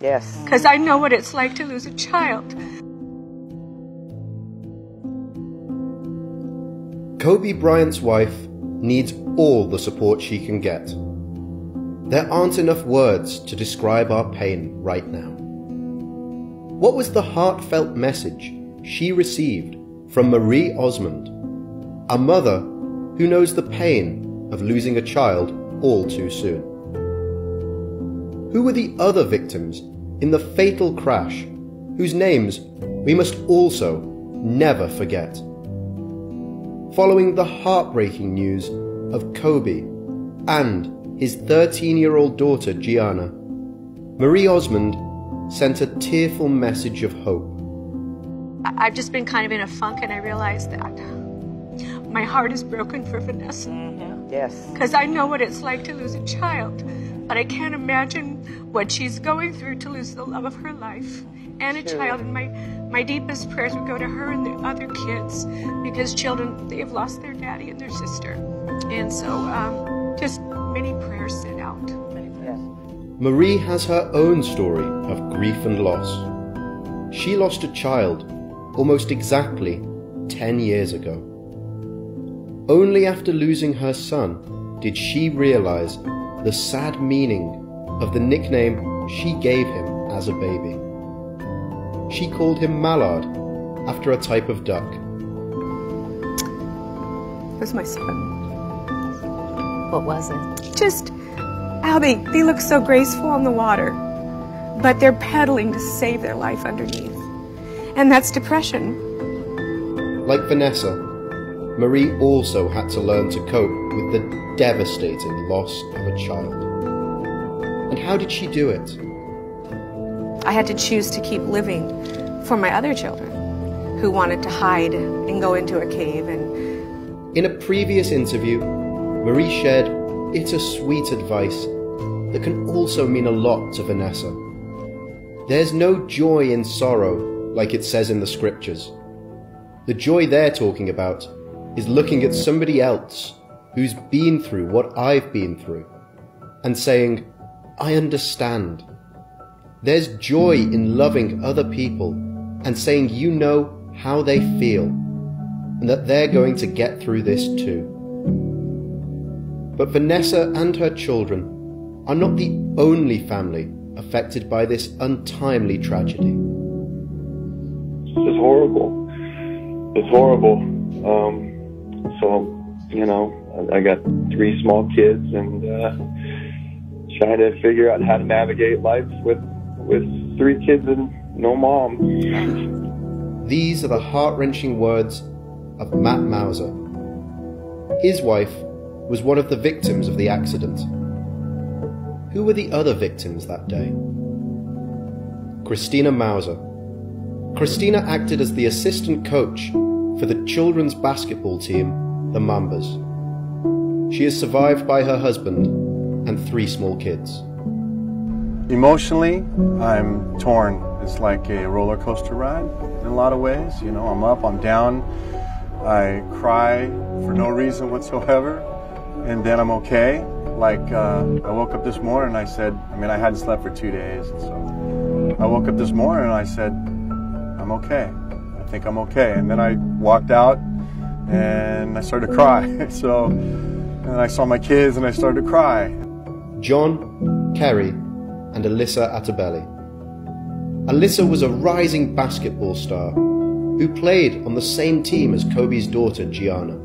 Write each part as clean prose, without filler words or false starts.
Yes. Because I know what it's like to lose a child. Kobe Bryant's wife needs all the support she can get. There aren't enough words to describe our pain right now. What was the heartfelt message she received from Marie Osmond, a mother who knows the pain of losing a child all too soon? Who were the other victims in the fatal crash, whose names we must also never forget? Following the heartbreaking news of Kobe and his 13-year-old daughter Gianna, Marie Osmond sent a tearful message of hope. I've just been kind of in a funk, and I realized that my heart is broken for Vanessa. Yes. Because I know what it's like to lose a child, but I can't imagine what she's going through to lose the love of her life and a child. And my deepest prayers would go to her and the other kids, because children, they've lost their daddy and their sister. And so just many prayers sent out. Yes. Marie has her own story of grief and loss. She lost a child almost exactly 10 years ago. Only after losing her son did she realize the sad meaning of the nickname she gave him as a baby. She called him Mallard, after a type of duck. It was my son. What was it? Just how they look so graceful on the water, but they're pedaling to save their life underneath. And that's depression. Like Vanessa, Marie also had to learn to cope with the devastating loss of a child. And how did she do it? I had to choose to keep living for my other children who wanted to hide and go into a cave. And in a previous interview, Marie shared bittersweet advice that can also mean a lot to Vanessa. There's no joy in sorrow, like it says in the scriptures. The joy they're talking about is looking at somebody else who's been through what I've been through and saying, I understand. There's joy in loving other people and saying you know how they feel and that they're going to get through this too. But Vanessa and her children are not the only family affected by this untimely tragedy. It's horrible. It's horrible. So, you know, I got 3 small kids and trying to figure out how to navigate life with 3 kids and no mom. These are the heart-wrenching words of Matt Mauser. His wife was one of the victims of the accident. Who were the other victims that day? Christina Mauser. Christina acted as the assistant coach for the children's basketball team, the Mambas. She is survived by her husband and 3 small kids. Emotionally, I'm torn. It's like a roller coaster ride in a lot of ways. You know, I'm up, I'm down, I cry for no reason whatsoever, and then I'm okay. Like, I woke up this morning and I said, I hadn't slept for 2 days, and so I woke up this morning and I said, I'm okay. I think I'm okay. And then I walked out and I started to cry. And I saw my kids and I started to cry. John, Kerry, and Alyssa Atabelli. Alyssa was a rising basketball star who played on the same team as Kobe's daughter Gianna.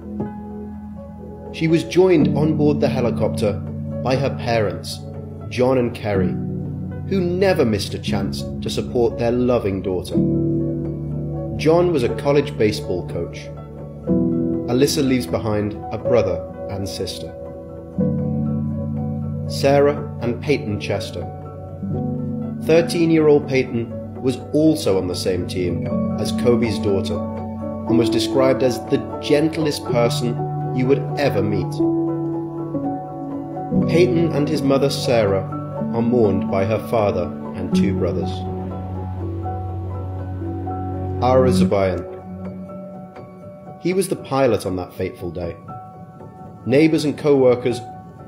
She was joined on board the helicopter by her parents, John and Kerry, who never missed a chance to support their loving daughter. John was a college baseball coach. Alyssa leaves behind a brother and sister. Sarah and Peyton Chester. 13-year-old Peyton was also on the same team as Kobe's daughter and was described as the gentlest person you would ever meet. Peyton and his mother Sarah are mourned by her father and 2 brothers. Ara Zubayan. He was the pilot on that fateful day. Neighbours and co-workers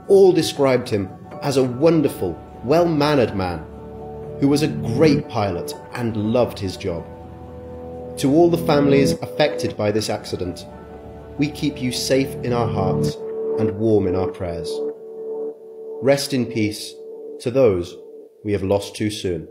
all described him as a wonderful, well-mannered man who was a great pilot and loved his job. To all the families affected by this accident, we keep you safe in our hearts and warm in our prayers. Rest in peace to those we have lost too soon.